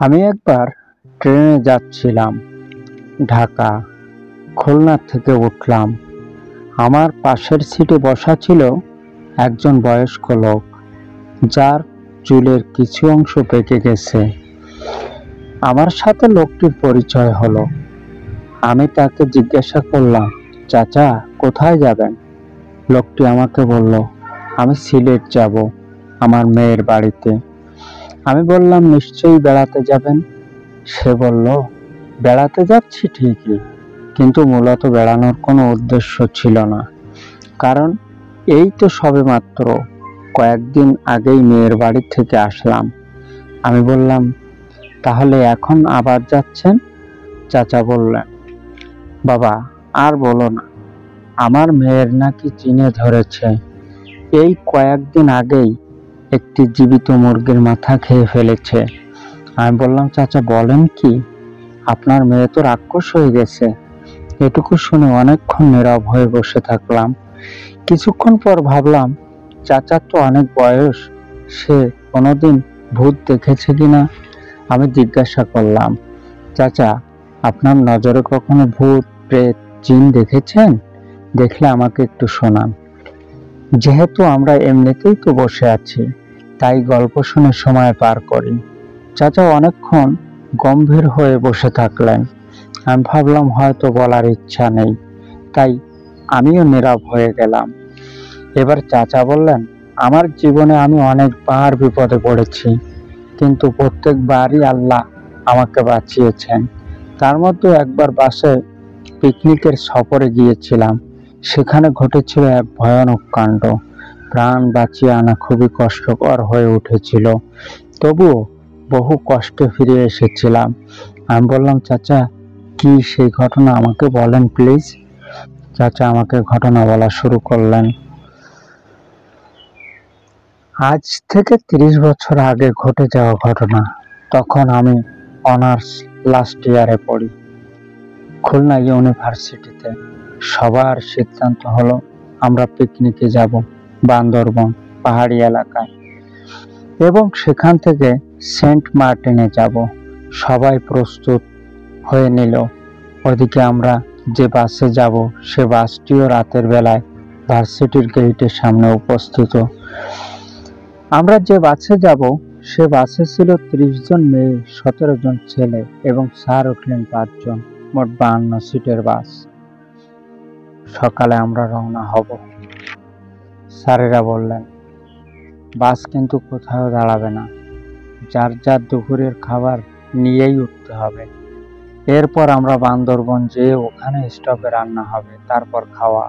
আমি একবার ট্রেনে যাচ্ছিলাম, ঢাকা খুলনা থেকে উঠলাম। আমার পাশের সিটে বসা ছিল একজন বয়স্ক লোক, যার চুলের কিছু অংশ পেকে গেছে। আমার সাথে লোকটির পরিচয় হলো। আমি তাকে জিজ্ঞাসা করলাম, চাচা কোথায় যাবেন? লোকটি আমাকে বলল, আমি সিলেট যাব, আমার মেয়ের বাড়িতে। আমি বললাম, নিশ্চয়ই বেড়াতে যাবেন। সে বলল, বেড়াতে যাচ্ছি ঠিকই, কিন্তু মূলত বেড়ানোর কোনো উদ্দেশ্য ছিল না। কারণ এই তো সবেমাত্র কয়েকদিন আগেই মেয়ের বাড়ি থেকে আসলাম। আমি বললাম, তাহলে এখন আবার যাচ্ছেন? চাচা বললেন, বাবা আর বলো না, আমার মেয়ের নাকি চিনে ধরেছে। এই কয়েকদিন আগেই একটি জীবিত মুরগির মাথা খেয়ে ফেলেছে। আমি বললাম, চাচা বলেন কি? আপনার মেয়ে তো রাক্ষস হয়ে গেছে। এটুকু শুনে অনেকক্ষণ নীরব হয়ে বসে থাকলাম। কিছুক্ষণ পর ভাবলাম, চাচার তো অনেক বয়স, সে কোনোদিন ভূত দেখেছে কিনা। আমি জিজ্ঞাসা করলাম, চাচা আপনার নজরে কখনো ভূত, প্রেত, জিন দেখেছেন? দেখলে আমাকে একটু শোনান। যেহেতু আমরা এমনিতেই তো বসে আছি, তাই গল্প শুনে সময় পার করি। চাচা অনেকক্ষণ গম্ভীর হয়ে বসে থাকলেন। আমি ভাবলাম হয়তো বলার ইচ্ছা নেই, তাই আমিও নীরব হয়ে গেলাম। এবার চাচা বললেন, আমার জীবনে আমি অনেকবার বিপদে পড়েছি, কিন্তু প্রত্যেকবারই আল্লাহ আমাকে বাঁচিয়েছেন। তার মধ্যে একবার বাসে পিকনিকের সফরে গিয়েছিলাম। সেখানে ঘটেছিল এক ভয়ানক কাণ্ড। প্রাণ বাঁচিয়ে আনা খুবই কষ্টকর হয়ে উঠেছিল, তবুও বহু কষ্টে ফিরে এসেছিলাম। আমি বললাম, চাচা কি সেই ঘটনা আমাকে বলেন প্লিজ। চাচা আমাকে ঘটনা বলা শুরু করলেন। আজ থেকে 30 বছর আগে ঘটে যাওয়া ঘটনা। তখন আমি অনার্স লাস্ট ইয়ারে পড়ি, খুলনা ইউনিভার্সিটিতে। সবার সিদ্ধান্ত হলো আমরা পিকনিকে যাব বান্দরবন পাহাড়ি এলাকায়, এবং সেখান থেকে সেন্ট মার্টিনে যাব। সবাই প্রস্তুত হয়ে নিল। ওদিকে আমরা যে বাসে যাব, সে বাসটিও রাতের বেলায় ভার্সিটির গেটের সামনে উপস্থিত। আমরা যে বাসে যাব, সে বাসে ছিল 30 জন মেয়ে, 17 জন ছেলে, এবং স্যার উঠলেন 5 জন। মোট 52 সিটের বাস। সকালে আমরা রওনা হব। স্যারেরা বললেন, বাস কিন্তু কোথাও দাঁড়াবে না, যার যার দুপুরের খাবার নিয়েই উঠতে হবে। এরপর আমরা বান্দরবন যেয়ে ওখানে স্টপে রান্না হবে, তারপর খাওয়া।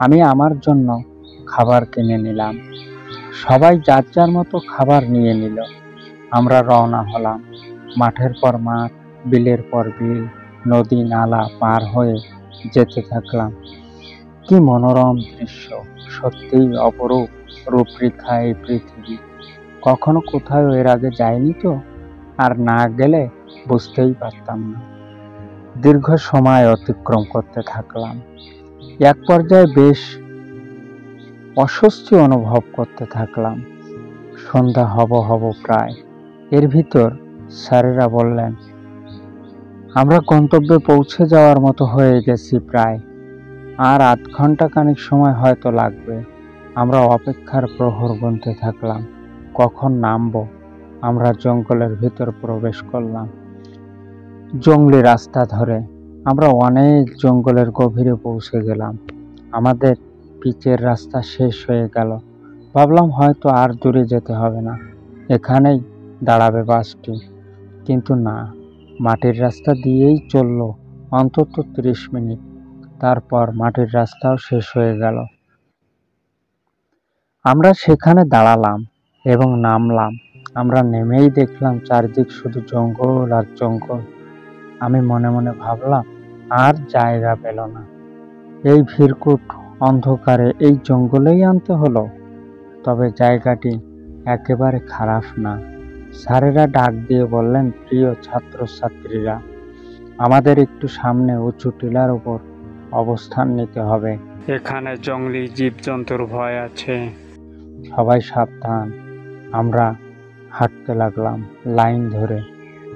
আমি আমার জন্য খাবার কিনে নিলাম। সবাই যার যার মতো খাবার নিয়ে নিল। আমরা রওনা হলাম। মাঠের পর মাঠ, বিলের পর বিল, নদী নালা পার হয়ে যেতে থাকলাম। কি মনোরম দৃশ্য! সত্যিই অপরূপ রূপরেখা এই পৃথিবী। কখনো কোথাও এর আগে যাইনি তো, আর না গেলে বুঝতেই পারতাম না। দীর্ঘ সময় অতিক্রম করতে থাকলাম। এক পর্যায়ে বেশ অস্বস্তি অনুভব করতে থাকলাম। সন্ধ্যা হব প্রায়। এর ভিতর স্যারেরা বললেন, আমরা গন্তব্যে পৌঁছে যাওয়ার মতো হয়ে গেছি প্রায়, আর আধ ঘন্টা খানিক সময় হয়তো লাগবে। আমরা অপেক্ষার প্রহর গুনতে থাকলাম, কখন নামবো। আমরা জঙ্গলের ভিতর প্রবেশ করলাম। জঙ্গলি রাস্তা ধরে আমরা অনেক জঙ্গলের গভীরে পৌঁছে গেলাম। আমাদের পিচের রাস্তা শেষ হয়ে গেল। ভাবলাম হয়তো আর দূরে যেতে হবে না, এখানেই দাঁড়াবে বাসটি। কিন্তু না, মাটির রাস্তা দিয়েই চলল অন্তত 30 মিনিট। তারপর মাটির রাস্তাও শেষ হয়ে গেল। আমরা সেখানে দাঁড়ালাম এবং নামলাম। আমরা নেমেই দেখলাম চারদিক শুধু জঙ্গল আর জঙ্গল। আমি মনে মনে ভাবলাম, আর জায়গা পেল না। এই ভিড়কুট অন্ধকারে এই জঙ্গলেই আনতে হলো। তবে জায়গাটি একেবারে খারাপ না। স্যারেরা ডাক দিয়ে বললেন, প্রিয় ছাত্রছাত্রীরা, আমাদের একটু সামনে উঁচু টিলার উপর অবস্থান নিতে হবে। এখানে জঙ্গলি জীবজন্তুর ভয় আছে, সবাই সাবধান। আমরা হাঁটতে লাগলাম লাইন ধরে,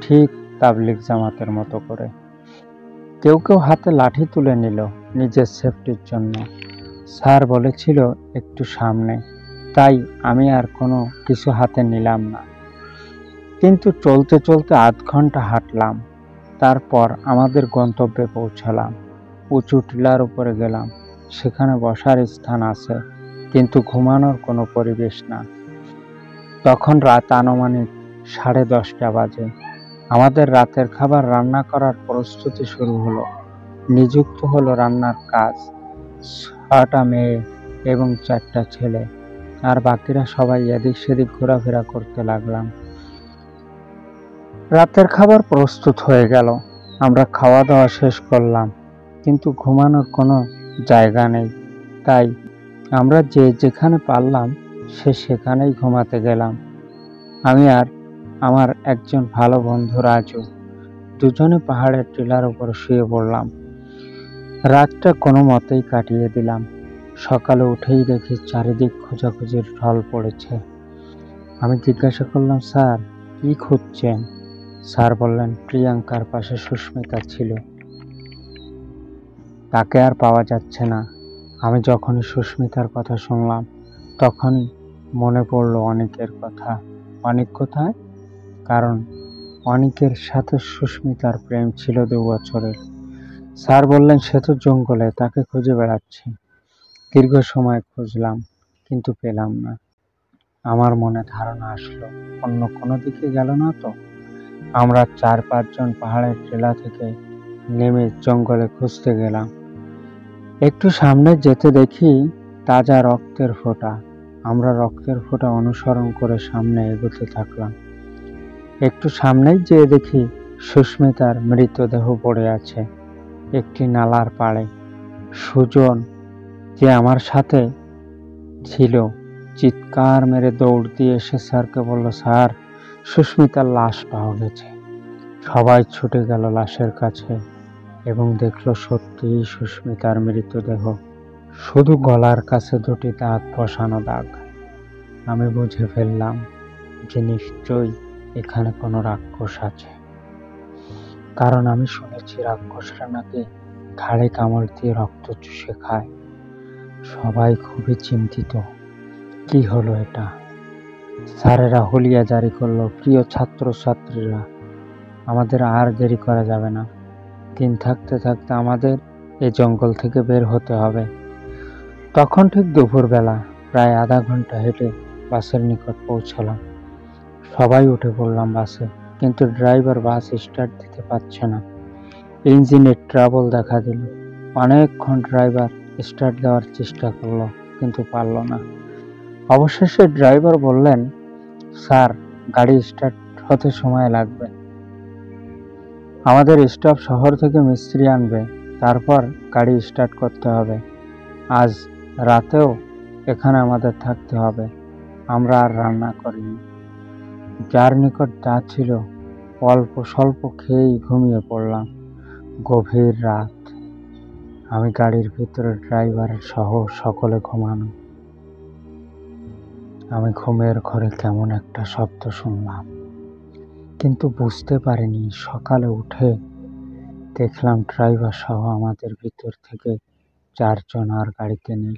ঠিক তাবলিগ জামাতের মতো করে। কেউ কেউ হাতে লাঠি তুলে নিল নিজের সেফটির জন্য। স্যার বলেছিল একটু সামনে, তাই আমি আর কোনো কিছু হাতে নিলাম না। কিন্তু চলতে চলতে আধ ঘন্টা হাঁটলাম। তারপর আমাদের গন্তব্যে পৌঁছালাম। উঁচু টিলার উপরে গেলাম। সেখানে বসার স্থান আছে, কিন্তু ঘুমানোর কোনো পরিবেশ না। তখন রাত আনুমানিক 10:30 বাজে। আমাদের রাতের খাবার রান্না করার প্রস্তুতি শুরু হলো। নিযুক্ত হলো রান্নার কাজ 6টা মেয়ে এবং 4টা ছেলে, আর বাকিরা সবাই এদিক সেদিক ঘোরাফেরা করতে লাগলাম। রাতের খাবার প্রস্তুত হয়ে গেল। আমরা খাওয়া দাওয়া শেষ করলাম, কিন্তু ঘুমানোর কোনো জায়গা নেই। তাই আমরা যে যেখানে পারলাম সেখানেই ঘুমাতে গেলাম। আমি আর আমার একজন ভালো বন্ধু রাজু দুজনে পাহাড়ের টিলার উপর শুয়ে পড়লাম। রাতটা কোনো মতেই কাটিয়ে দিলাম। সকালে উঠেই দেখি চারিদিক খোঁজাখুঁজির ঢল পড়েছে। আমি জিজ্ঞাসা করলাম, স্যার কি খুঁজছেন? স্যার বললেন, প্রিয়াঙ্কার পাশে সুস্মিতা ছিল, তাকে আর পাওয়া যাচ্ছে না। আমি যখনই সুস্মিতার কথা শুনলাম তখনই মনে পড়ল অনিকের কথা। অনিক কোথায়? কারণ অনিকের সাথে সুস্মিতার প্রেম ছিল 2 বছরের। স্যার বললেন, সে তো জঙ্গলে, তাকে খুঁজে বেড়াচ্ছি। দীর্ঘ সময় খুঁজলাম, কিন্তু পেলাম না। আমার মনে ধারণা আসলো অন্য কোনো দিকে গেল না তো। আমরা 4-5 জন পাহাড়ের টিলা থেকে নেমে জঙ্গলে খুঁজতে গেলাম। একটু সামনে যেতে দেখি তাজা রক্তের ফোঁটা। আমরা রক্তের ফোঁটা অনুসরণ করে সামনে এগোতে থাকলাম। একটু সামনেই যেয়ে দেখি সুস্মিতার মৃতদেহ পড়ে আছে একটি নালার পাড়ে। সুজন, যে আমার সাথে ছিল, চিৎকার মেরে দৌড় দিয়ে এসে স্যারকে বলল, স্যার, সুস্মিতার লাশ পাওয়া গেছে। সবাই ছুটে গেল লাশের কাছে এবং দেখলো সত্যিই সুস্মিতার মৃতদেহ, শুধু গলার কাছে 2টি দাঁত বসানো দাগ। আমি বুঝে ফেললাম যে নিশ্চয়ই এখানে কোনো রাক্ষস আছে, কারণ আমি শুনেছি রাক্ষসরা নাকি ঘাড়ে কামড় দিয়ে রক্ত চুষে খায়। সবাই খুবই চিন্তিত, কি হলো এটা? স্যারেরা হুলিয়া জারি করলো, প্রিয় ছাত্রছাত্রীরা, আমাদের আর দেরি করা যাবে না। দিন থাকতে থাকতে আমাদের এই জঙ্গল থেকে বের হতে হবে। তখন ঠিক দুপুরবেলা, প্রায় আধা ঘন্টা হেঁটে বাসের নিকট পৌঁছলাম। সবাই উঠে পড়লাম বাসে, কিন্তু ড্রাইভার বাস স্টার্ট দিতে পারছে না। ইঞ্জিনের ট্রাবল দেখা দিল। অনেকক্ষণ ড্রাইভার স্টার্ট দেওয়ার চেষ্টা করলো, কিন্তু পারল না। অবশেষে ড্রাইভার বললেন, স্যার, গাড়ি স্টার্ট হতে সময় লাগবে। আমাদের স্টাফ শহর থেকে মিস্ত্রি আনবে, তারপর গাড়ি স্টার্ট করতে হবে। আজ রাতেও এখানে আমাদের থাকতে হবে। আমরা আর রান্না করিনি। যার নিকট যা ছিল অল্প স্বল্প খেয়েই ঘুমিয়ে পড়লাম। গভীর রাত। আমি গাড়ির ভিতরে, ড্রাইভার সহ সকলে ঘুমানো। আমি ঘুমের ঘরে কেমন একটা শব্দ শুনলাম, কিন্তু বুঝতে পারিনি। সকালে উঠে দেখলাম ড্রাইভার সহ আমাদের ভিতর থেকে 4 জন আর গাড়িতে নেই।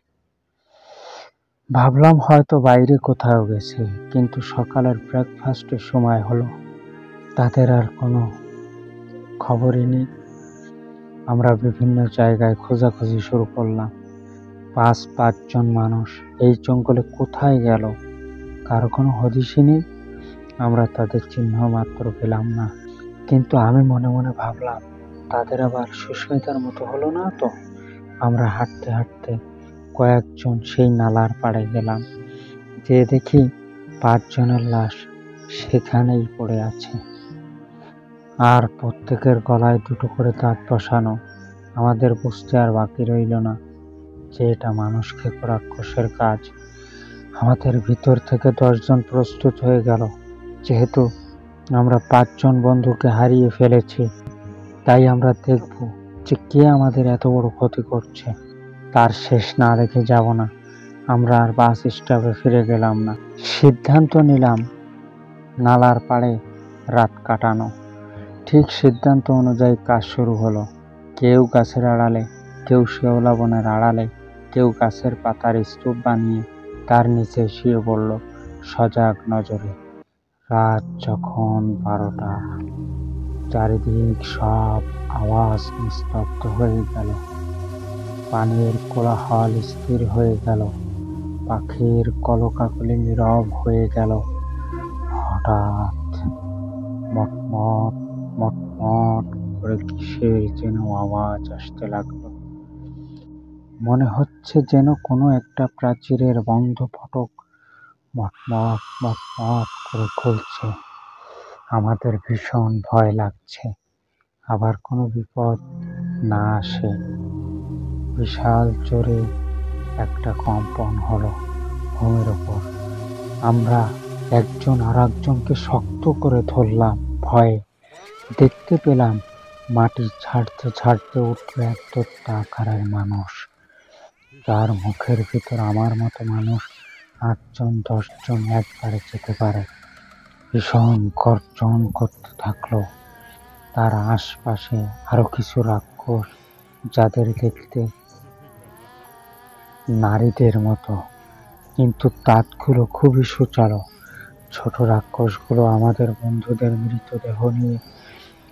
ভাবলাম হয়তো বাইরে কোথাও গেছে, কিন্তু সকালের ব্রেকফাস্টের সময় হলো, তাদের আর কোনো খবরই নেই। আমরা বিভিন্ন জায়গায় খোঁজাখুঁজি শুরু করলাম। 5 জন মানুষ এই জঙ্গলে কোথায় গেল? কারো কোনো হদিশই নেই। আমরা তাদের চিহ্ন মাত্র পেলাম না। কিন্তু আমি মনে মনে ভাবলাম, তাদের আবার সুস্মিতার মতো হলো না তো? আমরা হাঁটতে হাঁটতে কয়েকজন সেই নালার পাড়ে গেলাম। যে দেখি 5 জনের লাশ সেখানেই পড়ে আছে, আর প্রত্যেকের গলায় 2টো করে দাঁত বসানো। আমাদের বুঝতে আর বাকি রইল না যে এটা মানুষ খেকো রাক্ষসের কাজ। আমাদের ভিতর থেকে 10 জন প্রস্তুত হয়ে গেল। যেহেতু আমরা 5 জন বন্ধুকে হারিয়ে ফেলেছি, তাই আমরা দেখব যে কে আমাদের এত বড় ক্ষতি করছে। তার শেষ না দেখে যাব না। আমরা আর বাস স্টপে ফিরে গেলাম না। সিদ্ধান্ত নিলাম নালার পাড়ে রাত কাটানো। ঠিক সিদ্ধান্ত অনুযায়ী কাজ শুরু হলো। কেউ গাছের আড়ালে, কেউ শেওলা বনের আড়ালে, কেউ গাছের পাতার স্তূপ বানিয়ে তার নিচে শুয়ে পড়ল সজাগ নজরে। রাত যখন 12টা, চারিদিক সব আওয়াজ নিস্তব্ধ হয়ে গেল। পানির কোলাহল স্থির হয়ে গেল, পাখির কলকাকলি নীরব হয়ে গেল। হঠাৎ মটমট মটমট করে কিসের যেন আওয়াজ আসতে লাগলো। মনে হচ্ছে যেন কোনো একটা প্রাচীরের বন্ধ ফটক মটমট মটমট করে খুলছে। আমাদের ভীষণ ভয় লাগছে, আবার কোনো বিপদ না আসে। বিশাল জোরে একটা কম্পন হলো ভূমির ওপর। আমরা একজন আর একজনকে শক্ত করে ধরলাম ভয়ে। দেখতে পেলাম মাটি ছাড়তে ছাড়তে উঠল এক দৈত্য আকারের মানুষ, যার মুখের ভিতর আমার মতো মানুষ 8জন 10জন একবারে যেতে পারে। ভীষণ গর্জন করতে থাকলো। তার আশপাশে আরো কিছু রাক্ষস, যাদের দেখতে নারীদের মতো, কিন্তু দাঁতগুলো খুবই সুচালো। ছোট রাক্ষসগুলো আমাদের বন্ধুদের মৃতদেহ নিয়ে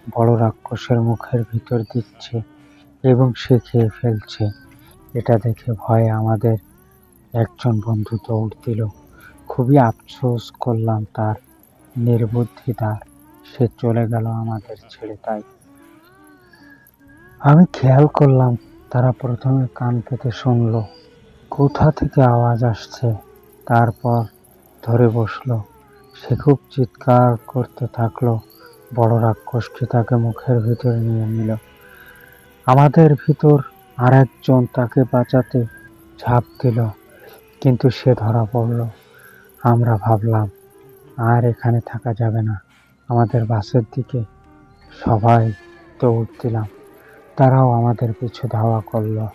বড় রাক্ষসের মুখের ভিতর দিচ্ছে এবং সে খেয়ে ফেলছে। এটা দেখে ভয়ে আমাদের একজন বন্ধু দৌড় দিল। খুবই আফসোস করলাম তার নির্বুদ্ধিতার, সে চলে গেল আমাদের ছেড়ে। তাই আমি খেয়াল করলাম তারা প্রথমে কান পেতে শুনল কোথা থেকে আওয়াজ আসছে, তারপর ধরে বসলো। সে খুব চিৎকার করতে থাকলো। বড় রাক্ষসটি তাকে মুখের ভিতরে নিয়ে নিল। আমাদের ভিতর আর একজন তাকে বাঁচাতে ঝাঁপ দিল, কিন্তু সে ধরা পড়ল। আমরা ভাবলাম আর এখানে থাকা যাবে না, আমাদের বাসের দিকে সবাই দৌড় দিলাম। তারাও আমাদের পিছু ধাওয়া করলো।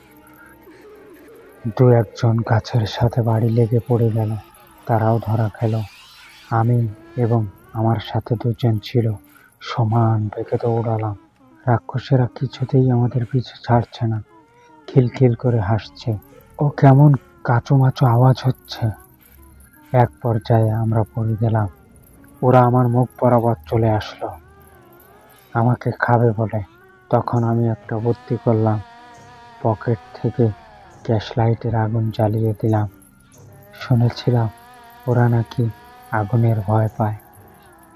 2-1জন গাছের সাথে বাড়ি লেগে পড়ে গেল, তারাও ধরা খেল। আমি এবং আমার সাথে 2জন ছিল, সমান বেগে দৌড়ালাম। রাক্ষসেরা কিছুতেই আমাদের পিছু ছাড়ছে না, খিলখিল করে হাসছে ও কেমন কাঁচুমাচু আওয়াজ হচ্ছে। এক পর্যায়ে আমরা পড়ে গেলাম। ওরা আমার মুখ বরাবর চলে আসলো আমাকে খাবে বলে। তখন আমি একটা বুদ্ধি করলাম, পকেট থেকে গ্যাস লাইটের আগুন জ্বালিয়ে দিলাম। শুনেছিলাম ওরা নাকি আগুনের ভয় পায়।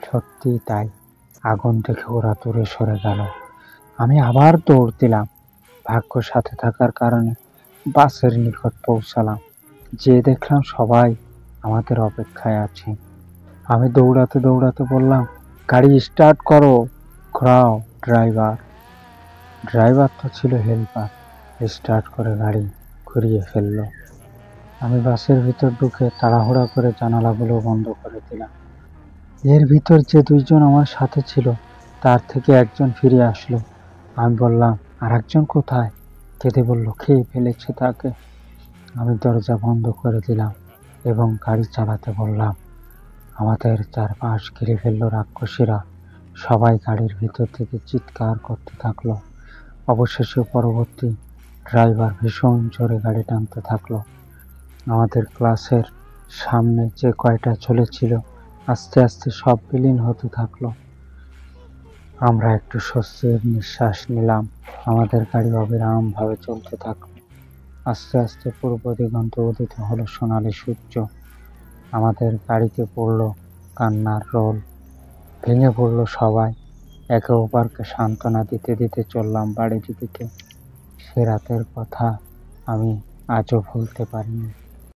সত্যিই তাই, আগুন দেখে ওরা দূরে সরে গেল। আমি আবার দৌড় দিলাম। ভাগ্য সাথে থাকার কারণে বাসের নিকট পৌঁছালাম, যে দেখলাম সবাই আমাদের অপেক্ষায় আছে। আমি দৌড়াতে দৌড়াতে বললাম, গাড়ি স্টার্ট করো, ঘোরাও ড্রাইভার। ড্রাইভার তো ছিল হেল্পার, স্টার্ট করে গাড়ি ঘুরিয়ে ফেললো। আমি বাসের ভিতর ঢুকে তাড়াহুড়া করে জানালাগুলো বন্ধ করে দিলাম। এর ভিতর যে 2জন আমার সাথে ছিল তার থেকে একজন ফিরে আসলো। আমি বললাম, আর একজন কোথায়? কেঁদে বলল, খেয়ে ফেলেছে তাকে। আমি দরজা বন্ধ করে দিলাম এবং গাড়ি চালাতে বললাম। আমাদের চারপাশ ঘিরে ফেললো রাক্ষসীরা। সবাই গাড়ির ভিতর থেকে চিৎকার করতে থাকলো। অবশেষে পরবর্তী ড্রাইভার ভীষণ জোরে গাড়ি টানতে থাকলো। আমাদের ক্লাসের সামনে যে কয়টা চলেছিল আস্তে আস্তে সব বিলীন হতে থাকলো। আমরা একটু স্বস্তির নিঃশ্বাস নিলাম। আমাদের গাড়ি অবিরামভাবে চলতে থাকলো। আস্তে আস্তে পূর্ব দিগন্তে উদিত হলো সোনালি সূর্য। আমাদের গাড়িতে পড়লো কান্নার রোল। ভেঙে পড়লো সবাই। একে অপরকে সান্ত্বনা দিতে দিতে চললাম বাড়ির দিকে। সে রাতের কথা আমি আজও ভুলতে পারিনি।